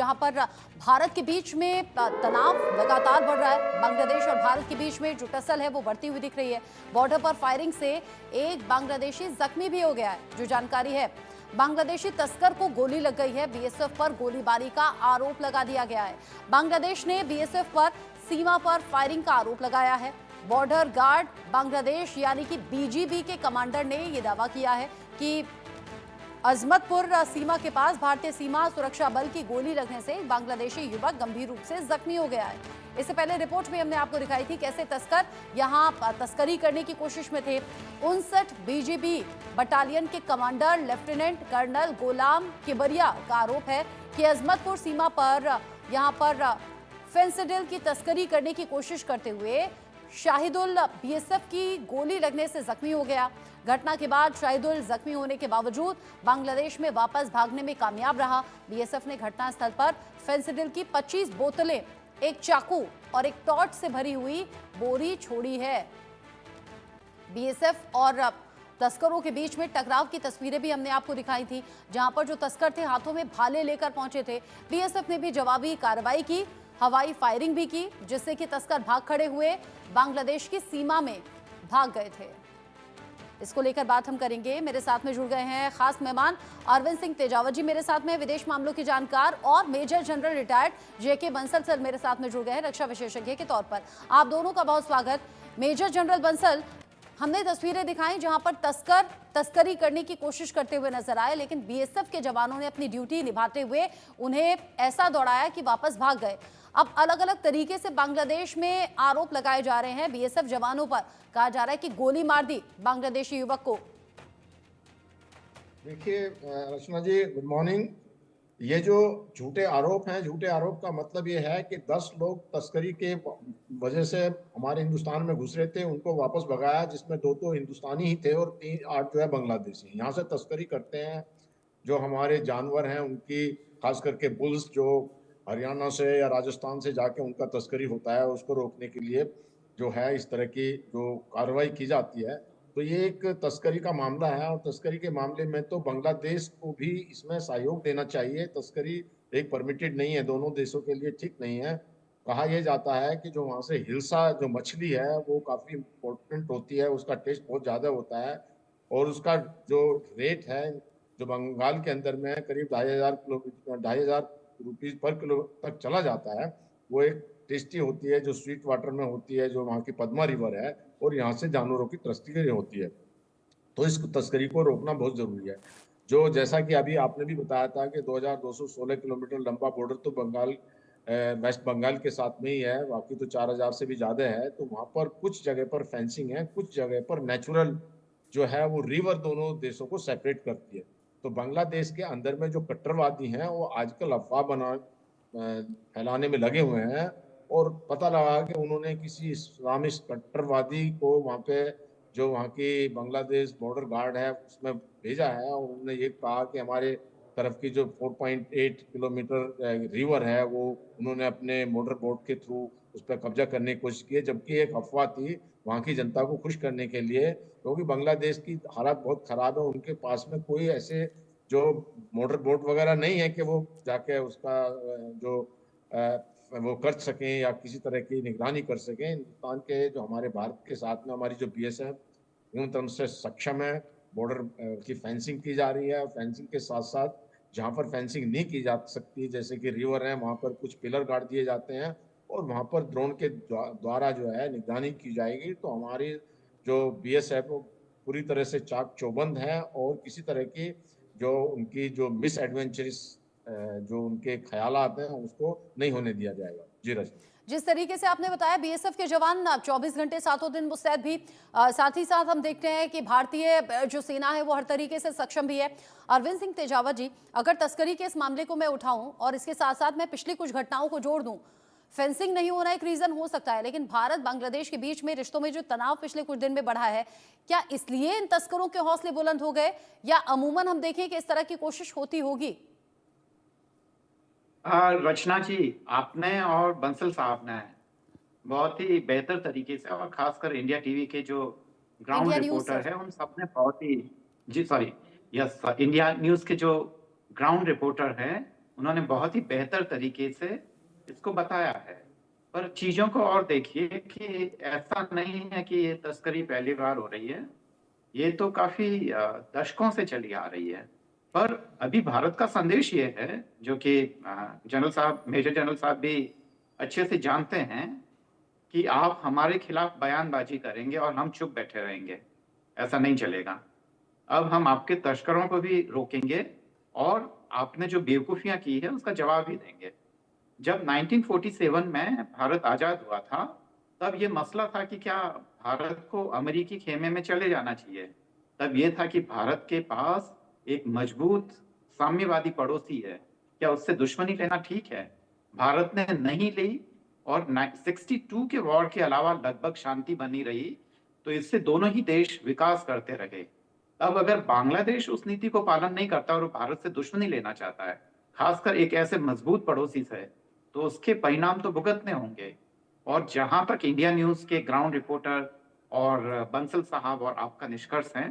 जहां पर भारत के बीच में तनाव लगातार बढ़ रहा है। बांग्लादेश और भारत के बीच में जो टसल है वो बढ़ती हुई दिख रही है। बॉर्डर पर फायरिंग से एक बांग्लादेशी जख्मी भी हो गया है। जो जानकारी है, बांग्लादेशी तस्कर को गोली लग गई है। बीएसएफ पर गोलीबारी का आरोप लगा दिया गया है। बांग्लादेश ने बीएसएफ पर सीमा पर फायरिंग का आरोप लगाया है। बॉर्डर गार्ड बांग्लादेश यानी कि बीजीबी के कमांडर ने यह दावा किया है कि अजमतपुर सीमा के पास भारतीय सीमा सुरक्षा बल की गोली लगने से बांग्लादेशी युवक गंभीर रूप से जख्मी हो गया है। इससे पहले रिपोर्ट में हमने आपको दिखाई थी कैसे तस्कर यहां तस्करी करने की कोशिश में थे। 59 बीजीबी बटालियन के कमांडर लेफ्टिनेंट कर्नल गोलाम किबरिया का आरोप है कि अजमतपुर सीमा पर यहां पर फेंसिडिल की तस्करी करने की कोशिश करते हुए शाहिदुल बीएसएफ की गोली लगने से जख्मी हो गया। घटना के बाद शाहिदुल जख्मी होने के बावजूद बांग्लादेश में वापस भागने में कामयाब रहा। बीएसएफ ने घटनास्थल पर फेंसिडिल की 25 बोतलें, एक चाकू और एक टॉर्च से भरी हुई बोरी छोड़ी है। बीएसएफ और तस्करों के बीच में टकराव की तस्वीरें भी हमने आपको दिखाई थी, जहां पर जो तस्कर थे हाथों में भाले लेकर पहुंचे थे। बीएसएफ ने भी जवाबी कार्रवाई की, हवाई फायरिंग भी की, जिससे कि तस्कर भाग खड़े हुए बांग्लादेश की सीमा में भाग गए थे। इसको लेकर बात हम करेंगे। मेरे साथ में जुड़ गए हैं खास मेहमान अरविंद सिंह तेजावत जी, मेरे साथ में विदेश मामलों के जानकार, और मेजर जनरल रिटायर्ड जेके बंसल सर मेरे साथ में जुड़ गए हैं रक्षा विशेषज्ञ के तौर पर। आप दोनों का बहुत स्वागत। मेजर जनरल बंसल, हमने तस्वीरें दिखाई जहां पर तस्कर तस्करी करने की कोशिश करते हुए नजर आए, लेकिन बीएसएफ के जवानों ने अपनी ड्यूटी निभाते हुए उन्हें ऐसा दौड़ाया कि वापस भाग गए। अब अलग अलग तरीके से बांग्लादेश में आरोप लगाए जा रहे हैं बीएसएफ जवानों पर। कहा जा रहा है कि गोली मार दी बांग्लादेशी युवक को। देखिए रचना जी, गुड मॉर्निंग। ये जो झूठे आरोप हैं, झूठे आरोप का मतलब ये है कि 10 लोग तस्करी के वजह से हमारे हिंदुस्तान में घुस रहे थे, उनको वापस भगाया, जिसमें दो हिंदुस्तानी ही थे और 8 जो है बांग्लादेशी। यहाँ से तस्करी करते हैं, जो हमारे जानवर हैं उनकी, खास करके बुल्स जो हरियाणा से या राजस्थान से जाके उनका तस्करी होता है, उसको रोकने के लिए जो है इस तरह की जो कार्रवाई की जाती है। तो ये एक तस्करी का मामला है, और तस्करी के मामले में तो बांग्लादेश को भी इसमें सहयोग देना चाहिए। तस्करी एक परमिटेड नहीं है, दोनों देशों के लिए ठीक नहीं है। कहा यह जाता है कि जो वहाँ से हिल्सा जो मछली है वो काफ़ी इम्पोर्टेंट होती है, उसका टेस्ट बहुत ज़्यादा होता है, और उसका जो रेट है जो बंगाल के अंदर में करीब 2,500 पर किलो तक चला जाता है। वो एक टेस्टी होती है, जो स्वीट वाटर में होती है, जो वहाँ की पद्मा रिवर है, और यहाँ से जानवरों की तस्करी होती है। तो इस तस्करी को रोकना बहुत जरूरी है। जो जैसा कि अभी आपने भी बताया था कि 2216 किलोमीटर लंबा बॉर्डर तो बंगाल वेस्ट बंगाल के साथ में ही है, बाकी तो 4000 से भी ज्यादा है। तो वहाँ पर कुछ जगह पर फेंसिंग है, कुछ जगह पर नेचुरल जो है वो रिवर दोनों देशों को सेपरेट करती है। तो बांग्लादेश के अंदर में जो कट्टरवादी हैं वो आजकल अफवाह फैलाने में लगे हुए हैं, और पता लगा कि उन्होंने किसी इस्लामिस्ट कट्टरवादी को वहाँ पे, जो वहाँ की बांग्लादेश बॉर्डर गार्ड है, उसमें भेजा है, और उन्होंने ये कहा कि हमारे तरफ की जो 4.8 किलोमीटर रिवर है वो उन्होंने अपने मोटर बोट के थ्रू उस पर कब्जा करने की कोशिश की है, जबकि एक अफवाह थी वहाँ की जनता को खुश करने के लिए, क्योंकि बांग्लादेश की हालत बहुत खराब है। उनके पास में कोई ऐसे जो मोटर बोट वगैरह नहीं है कि वो जाके उसका जो वो कर सकें या किसी तरह की निगरानी कर सकें। हिंदुस्तान के जो हमारे भारत के साथ में हमारी जो बीएसएफ पूर्ण तरह से सक्षम है। बॉर्डर की फेंसिंग की जा रही है, फेंसिंग के साथ साथ जहाँ पर फेंसिंग नहीं की जा सकती, जैसे कि रिवर है, वहाँ पर कुछ पिलर गाड़ दिए जाते हैं, और वहाँ पर ड्रोन के द्वारा जो है निगरानी की जाएगी। तो हमारी जो बीएसएफ पूरी तरह से चाक चौबंद है, और किसी तरह की जो उनकी जो मिस एडवेंचरस जो उनके ख्यालात हैं उसको नहीं होने दिया जाएगा। जी रश्मि, जिस तरीके से आपने बताया बीएसएफ के जवान 24 घंटे सातों दिन मुस्तैद भी, साथ ही साथ हम देखते हैं कि भारतीय जो सेना है वो हर तरीके से सक्षम भी है। अरविंद सिंह तेजावत जी, अगर तस्करी के इस मामले को मैं उठाऊं और इसके साथ साथ मैं पिछली कुछ घटनाओं को जोड़ दूं, फेंसिंग नहीं होना एक रीजन हो सकता है, लेकिन भारत बांग्लादेश के बीच में रिश्तों में जो तनाव पिछले कुछ दिन में बढ़ा है, क्या इसलिए इन तस्करों के हौसले बुलंद हो गए, या अमूमन हम देखें कि इस तरह की कोशिश होती होगी? रचना जी, आपने और बंसल साहब ने बहुत ही बेहतर तरीके से, और खासकर इंडिया टीवी के जो ground India news reporter sir. है उन सब ने बहुत ही, जी सॉरी, यस, इंडिया न्यूज के जो ग्राउंड रिपोर्टर हैं उन्होंने बहुत ही बेहतर तरीके से इसको बताया है। पर चीज़ों को और देखिए कि ऐसा नहीं है कि ये तस्करी पहली बार हो रही है। ये तो काफ़ी दशकों से चली आ रही है। पर अभी भारत का संदेश ये है, जो कि जनरल साहब, मेजर जनरल साहब भी अच्छे से जानते हैं कि आप हमारे खिलाफ बयानबाजी करेंगे और हम चुप बैठे रहेंगे। ऐसा नहीं चलेगा। अब हम आपके तस्करों को भी रोकेंगे और आपने जो बेवकूफ़ियाँ की है, उसका जवाब भी देंगे। जब 1947 में भारत आज़ाद हुआ था, तब ये मसला था कि क्या भारत को अमेरिकी खेमे में चले जाना चाहिए। तब ये था कि भारत के पास एक मजबूत साम्यवादी पड़ोसी है, क्या उससे दुश्मनी लेना ठीक है? भारत ने नहीं ली और 62 के वॉर के अलावा लगभग शांति बनी रही, तो इससे दोनों ही देश विकास करते रहे। अब अगर बांग्लादेश उस नीति को पालन नहीं करता और वो भारत से दुश्मनी लेना चाहता है, खासकर एक ऐसे मजबूत पड़ोसी से, तो उसके परिणाम तो भुगतने होंगे। और जहां तक इंडिया न्यूज के ग्राउंड रिपोर्टर और बंसल साहब और आपका निष्कर्ष है,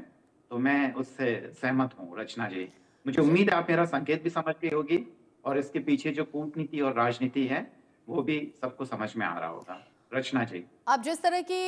तो मैं उससे सहमत हूँ रचना जी। मुझे उम्मीद है आप मेरा संकेत भी समझ गई होगी और इसके पीछे जो कूटनीति और राजनीति है, वो भी सबको समझ में आ रहा होगा। रचना जी। अब जिस तरह की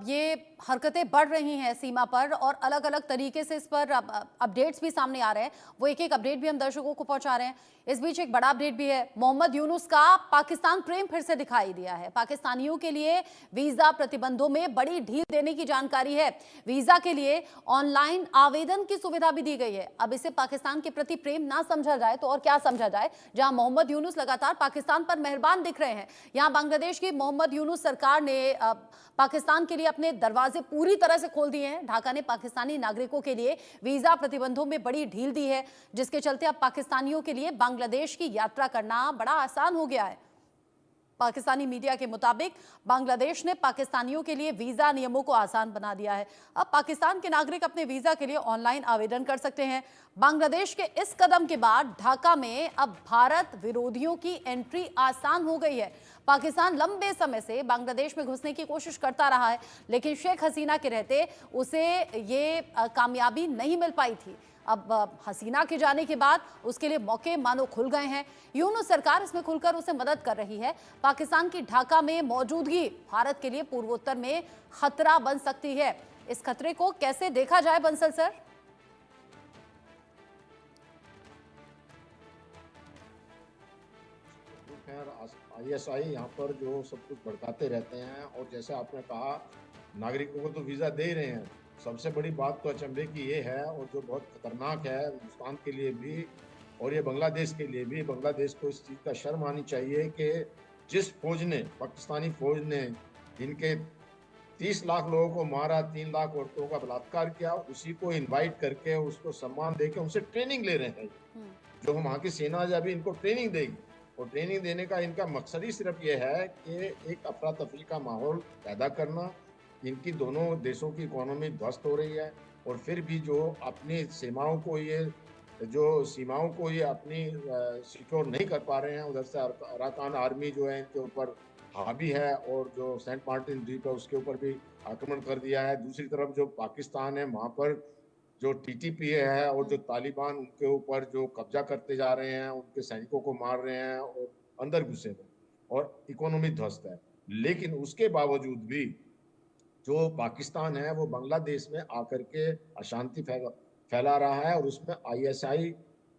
ये हरकतें बढ़ रही हैं सीमा पर और अलग अलग तरीके से इस पर अपडेट्स भी सामने आ रहे हैं, वो एक एक अपडेट भी हम दर्शकों को पहुंचा रहे हैं। इस बीच एक बड़ा अपडेट भी है, मोहम्मद यूनुस का पाकिस्तान प्रेम फिर से दिखाई दिया है। पाकिस्तानियों के लिए वीजा प्रतिबंधों में बड़ी ढील देने की जानकारी है। वीजा के लिए ऑनलाइन आवेदन की सुविधा भी दी गई है। अब इसे पाकिस्तान के प्रति प्रेम ना समझा जाए तो और क्या समझा जाए, जहां मोहम्मद यूनुस लगातार पाकिस्तान पर मेहरबान दिख रहे हैं, यहां बांग्लादेश की मोहम्मद यूनुस सरकार ने पाकिस्तान के लिए अपने दरवाजे पूरी तरह से खोल दिए हैं। ढाका ने पाकिस्तानी नागरिकों के लिए वीजा प्रतिबंधों में बड़ी ढील दी है, जिसके चलते अब पाकिस्तानियों के लिए बांग्लादेश की यात्रा करना बड़ा आसान हो गया है। पाकिस्तानी मीडिया के मुताबिक बांग्लादेश ने पाकिस्तानियों के लिए वीजा नियमों को आसान बना दिया है। अब पाकिस्तान के नागरिक अपने वीजा के लिए ऑनलाइन आवेदन कर सकते हैं। बांग्लादेश के इस कदम के बाद ढाका में अब भारत विरोधियों की एंट्री आसान हो गई है। पाकिस्तान लंबे समय से बांग्लादेश में घुसने की कोशिश करता रहा है, लेकिन शेख हसीना के रहते उसे ये कामयाबी नहीं मिल पाई थी। अब हसीना के जाने के बाद उसके लिए मौके मानो खुल गए हैं। यूनुस सरकार इसमें खुलकर उसे मदद कर रही है। पाकिस्तान की ढाका में मौजूदगी भारत के लिए पूर्वोत्तर में खतरा बन सकती है। इस खतरे को कैसे देखा जाए बंसल सर? ISI यहाँ पर जो सब कुछ भड़काते रहते हैं, और जैसे आपने कहा नागरिकों को तो वीजा दे ही रहे हैं। सबसे बड़ी बात तो अचंभे की ये है, और जो बहुत खतरनाक है हिंदुस्तान के लिए भी और ये बांग्लादेश के लिए भी, बांग्लादेश को इस चीज़ का शर्म आनी चाहिए कि जिस फौज ने, पाकिस्तानी फौज ने इनके 30 लाख लोगों को मारा, 3 लाख औरतों का बलात्कार किया, उसी को इनवाइट करके उसको सम्मान देके उनसे ट्रेनिंग ले रहे हैं। जो वहाँ की सेना अभी इनको ट्रेनिंग देगी, और ट्रेनिंग देने का इनका मकसद ही सिर्फ ये है कि एक अफरा तफरी का माहौल पैदा करना। इनकी दोनों देशों की इकोनॉमी ध्वस्त हो रही है, और फिर भी जो अपनी सीमाओं को ये अपनी सिक्योर नहीं कर पा रहे हैं। उधर से अराकान आर्मी जो है इनके ऊपर हावी है, और जो सेंट मार्टिन द्वीप है उसके ऊपर भी आक्रमण कर दिया है। दूसरी तरफ जो पाकिस्तान है, वहाँ पर जो TTP है और जो तालिबान उनके ऊपर जो कब्जा करते जा रहे हैं, उनके सैनिकों को मार रहे हैं और अंदर घुसे हुए, और इकोनॉमी ध्वस्त है। लेकिन उसके बावजूद भी जो पाकिस्तान है वो बांग्लादेश में आकर के अशांति फैला रहा है, और उसमें ISI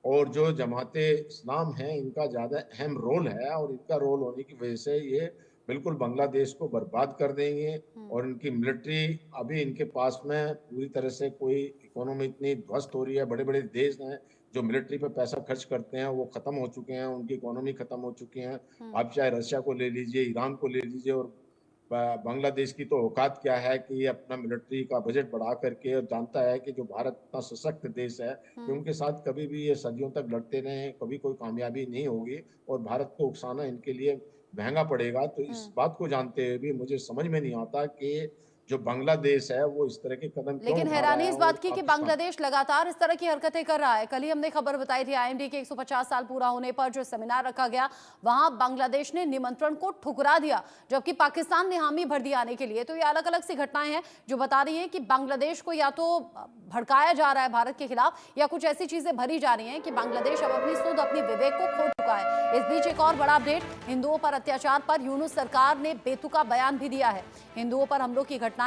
और जो जमाते इस्लाम है इनका ज़्यादा अहम रोल है, और इनका रोल होने की वजह से ये बिल्कुल बांग्लादेश को बर्बाद कर देंगे। और इनकी मिलिट्री अभी इनके पास में पूरी तरह से कोई इकोनॉमी इतनी ध्वस्त हो रही है। बड़े बड़े देश हैं जो मिलिट्री पे पैसा खर्च करते हैं, वो खत्म हो चुके हैं, उनकी इकोनॉमी खत्म हो चुकी है। आप चाहे रशिया को ले लीजिए, ईरान को ले लीजिए, और बांग्लादेश की तो औकात क्या है कि ये अपना मिलिट्री का बजट बढ़ा करके, और जानता है कि जो भारत इतना सशक्त देश है कि उनके साथ कभी भी ये सदियों तक लड़ते रहे, कभी कोई कामयाबी नहीं होगी, और भारत को उकसाना इनके लिए महंगा पड़ेगा। तो इस बात को जानते हुए भी मुझे समझ में नहीं आता कि जो बांग्लादेश है वो इस तरह के कदम क्यों लेकिन उठा हैरानी रहा है इस और बात की कि पाकिस्तान बांग्लादेश लगातार इस तरह की हरकतें कर रहा है। कल ही हमने खबर बताई थी आईएमडी के 150 साल पूरा होने पर जो सेमिनार रखा गया, वहां बांग्लादेश ने निमंत्रण को ठुकरा दिया, जबकि पाकिस्तान ने हामी भर दी आने के लिए। तो ये अलग अलग सी घटनाएं हैं जो बता रही हैं कि बांग्लादेश को या तो भड़काया जा रहा है भारत के खिलाफ, या कुछ ऐसी चीजें भरी जा रही हैं कि बांग्लादेश अब अपनी सुध, अपनी विवेक को खो चुका है। इस बीच एक और बड़ा अपडेट, हिंदुओं पर अत्याचार पर यूनुस सरकार ने बेतुका बयान भी दिया है। हिंदुओं पर हमलों की घटनाएं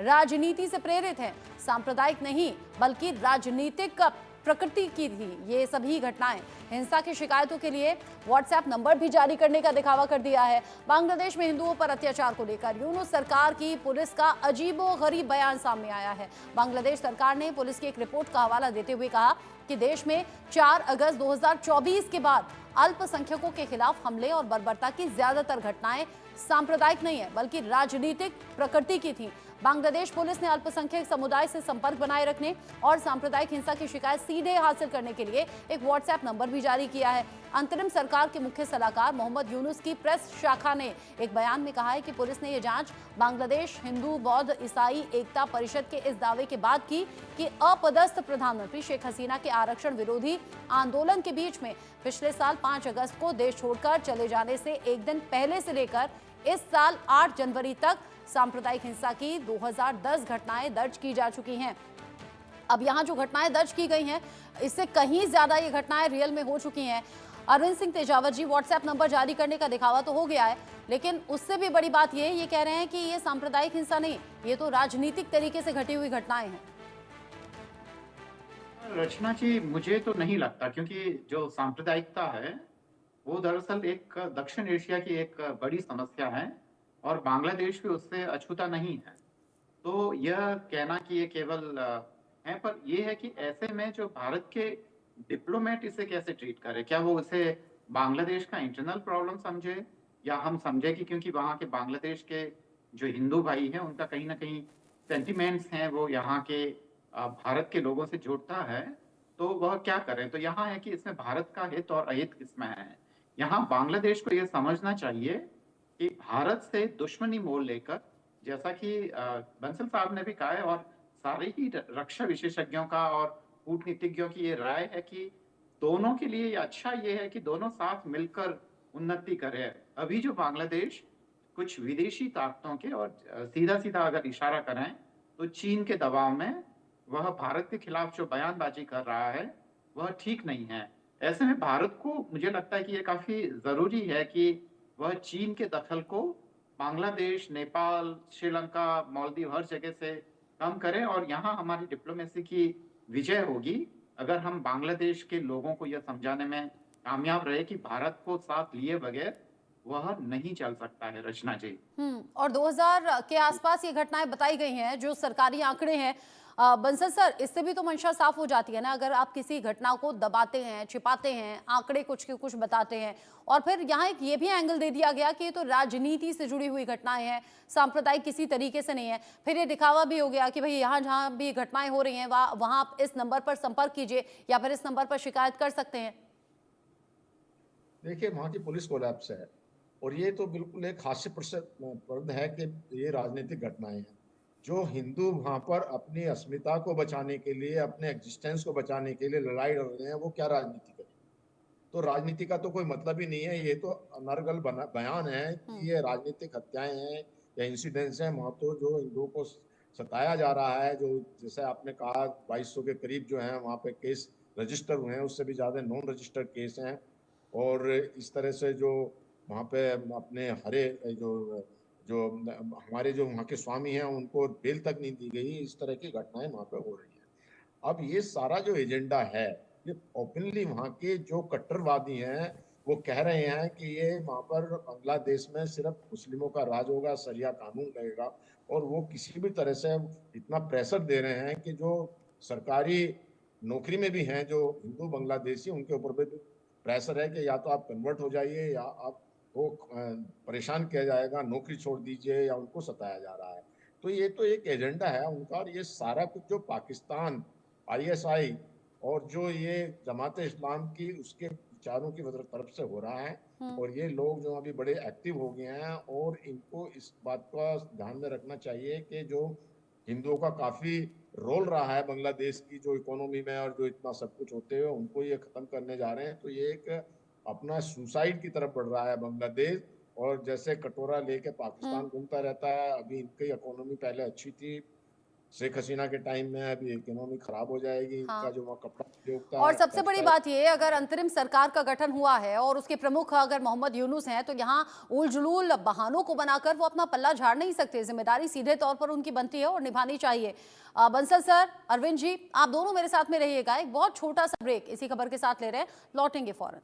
राजनीति से प्रेरित हैं, सांप्रदायिक नहीं बल्कि राजनीतिक प्रकृति की थी ये सभी घटनाएं। हिंसा की शिकायतों के लिए व्हाट्सएप नंबर भी जारी करने का दिखावा कर दिया है। बांग्लादेश में हिंदुओं पर अत्याचार को लेकर यूनुस सरकार की पुलिस का अजीबोगरीब बयान सामने आया है। बांग्लादेश सरकार ने पुलिस की एक रिपोर्ट का हवाला देते हुए कहा कि देश में 4 अगस्त 2024 के बाद अल्पसंख्यकों के खिलाफ हमले और बर्बरता की ज्यादातर घटनाएं सांप्रदायिक नहीं है बल्कि राजनीतिक प्रकृति की थी। बांग्लादेश पुलिस ने अल्पसंख्यक समुदाय से संपर्क बनाए रखने और सांप्रदायिक हिंसा की शिकायत सीधे हासिल करने के लिए एक व्हाट्सएप नंबर भी जारी किया है। अंतरिम सरकार के मुख्य सलाहकार मोहम्मद यूनुस की प्रेस शाखा ने एक बयान में कहा है कि पुलिस ने यह जांच बांग्लादेश हिंदू बौद्ध ईसाई एकता परिषद के इस दावे के बाद की कि अपदस्थ प्रधानमंत्री शेख हसीना के आरक्षण विरोधी आंदोलन के बीच में पिछले साल 5 अगस्त को देश छोड़कर चले जाने से एक दिन पहले से लेकर इस साल 8 जनवरी तक सांप्रदायिक हिंसा की 2010 घटनाएं दर्ज की जा चुकी हैं। अब यहाँ जो घटनाएं दर्ज की गई हैं, इससे कहीं ज्यादा ये घटनाएं रियल में हो चुकी हैं। अरविंद सिंह तेजावत जी, व्हाट्सएप नंबर जारी करने का दिखावा तो हो गया है, लेकिन उससे भी बड़ी बात ये कह रहे हैं कि ये सांप्रदायिक हिंसा नहीं, ये तो राजनीतिक तरीके से घटी हुई घटनाएं हैं। रचना जी, मुझे तो नहीं लगता, क्योंकि जो सांप्रदायिकता है वो दरअसल एक दक्षिण एशिया की एक बड़ी समस्या है और बांग्लादेश भी उससे अछूता नहीं है। तो यह कहना कि ये केवल है, पर यह है कि ऐसे में जो भारत के डिप्लोमेट इसे कैसे ट्रीट करे, क्या वो उसे बांग्लादेश का इंटरनल प्रॉब्लम समझे, या हम समझे कि क्योंकि वहाँ के बांग्लादेश के जो हिंदू भाई हैं उनका कहीं ना कहीं सेंटिमेंट्स हैं वो यहाँ के भारत के लोगों से जुड़ता है, तो वह क्या करें। तो यहाँ है कि इसमें भारत का हित और अहित किसमें है। यहाँ बांग्लादेश को यह समझना चाहिए कि भारत से दुश्मनी मोल लेकर, जैसा कि बंसल साहब ने भी कहा है और सारे ही रक्षा विशेषज्ञों का और कूटनीतिज्ञों की ये राय है कि दोनों के लिए अच्छा ये है कि दोनों साथ मिलकर उन्नति करें। अभी जो बांग्लादेश कुछ विदेशी ताकतों के, और सीधा सीधा अगर इशारा करें तो चीन के दबाव में वह भारत के खिलाफ जो बयानबाजी कर रहा है वह ठीक नहीं है। ऐसे में भारत को, मुझे लगता है कि ये काफी जरूरी है कि वह चीन के दखल को बांग्लादेश, नेपाल, श्रीलंका, मालदीव हर जगह से कम करें, और यहाँ हमारी डिप्लोमेसी की विजय होगी अगर हम बांग्लादेश के लोगों को यह समझाने में कामयाब रहे कि भारत को साथ लिए बगैर वह नहीं चल सकता है। रचना जी, और 2000 के आसपास ये घटनाएं बताई गई हैं, जो सरकारी आंकड़े हैं। बंसल सर, इससे भी तो मंशा साफ हो जाती है ना, अगर आप किसी घटना को दबाते हैं, छिपाते हैं, आंकड़े कुछ के कुछ बताते हैं, और फिर यहाँ एक ये भी एंगल दे दिया गया कि ये तो राजनीति से जुड़ी हुई घटनाएं हैं, सांप्रदायिक किसी तरीके से नहीं है। फिर ये दिखावा भी हो गया कि भाई यहाँ जहाँ भी घटनाएं हो रही हैं वहाँ आप इस नंबर पर संपर्क कीजिए या फिर इस नंबर पर शिकायत कर सकते हैं। देखिए, वहाँ की पुलिस कोलैप्स है और ये तो बिल्कुल एक हास्यास्पद है कि ये राजनीतिक घटनाएं हैं। जो हिंदू वहां पर अपनी अस्मिता को बचाने के लिए, अपने एग्जिस्टेंस को बचाने के लिए लड़ाई लड़ रहे हैं, वो क्या राजनीति करें। तो राजनीति का तो कोई मतलब ही नहीं है। ये तो अनर्गल बयान है कि ये राजनीतिक हत्याएं हैं या इंसिडेंट्स हैं। वहां तो जो हिंदुओं को सताया जा रहा है, जो जैसे आपने कहा 2200 के करीब जो है वहां पे केस रजिस्टर हुए हैं, उससे भी ज्यादा नॉन रजिस्टर्ड केस हैं। और इस तरह से जो वहाँ पे अपने हरे जो जो हमारे जो वहाँ के स्वामी हैं उनको बेल तक नहीं दी गई, इस तरह की घटनाएं वहाँ पे हो रही हैं। अब ये सारा जो एजेंडा है, ये ओपनली वहाँ के जो कट्टरवादी हैं वो कह रहे हैं कि ये वहाँ पर बांग्लादेश में सिर्फ मुस्लिमों का राज होगा, शरिया कानून रहेगा, और वो किसी भी तरह से इतना प्रेशर दे रहे हैं कि जो सरकारी नौकरी में भी हैं जो हिंदू बांग्लादेशी, उनके ऊपर भी प्रेशर है कि या तो आप कन्वर्ट हो जाइए या आप वो परेशान किया जाएगा, नौकरी छोड़ दीजिए, या उनको सताया जा रहा है। तो ये तो एक एजेंडा है उनका, और ये सारा कुछ जो पाकिस्तान, आईएसआई और जो ये जमात इस्लाम की उसके चारों की तरफ से हो रहा है। और ये लोग जो अभी बड़े एक्टिव हो गए हैं, और इनको इस बात का ध्यान में रखना चाहिए कि जो हिंदुओं का काफी रोल रहा है बांग्लादेश की जो इकोनॉमी में, और जो इतना सब कुछ होते हुए उनको ये खत्म करने जा रहे हैं, तो ये एक अपना सुसाइड की तरफ बढ़ रहा है बांग्लादेश। और जैसे कटोरा लेके पाकिस्तान घूमता रहता है, अभी इनकी इकोनॉमी पहले अच्छी थी शेख हसीना के टाइम में, अभी इकोनॉमी खराब हो जाएगी। इनका हाँ। जो वहाँ कपड़ा उद्योग था, और सबसे बड़ी टेक्सटाइल, बात ये, अगर अंतरिम सरकार का गठन हुआ है और उसके प्रमुख अगर मोहम्मद यूनुस हैं, तो यहाँ उल जुलूल बहानों को बनाकर वो अपना पल्ला झाड़ नहीं सकते। जिम्मेदारी सीधे तौर पर उनकी बनती है और निभानी चाहिए। बंसल सर, अरविंद जी, आप दोनों मेरे साथ में रहिएगा। एक बहुत छोटा सा ब्रेक इसी खबर के साथ ले रहे हैं, लौटेंगे फौरन।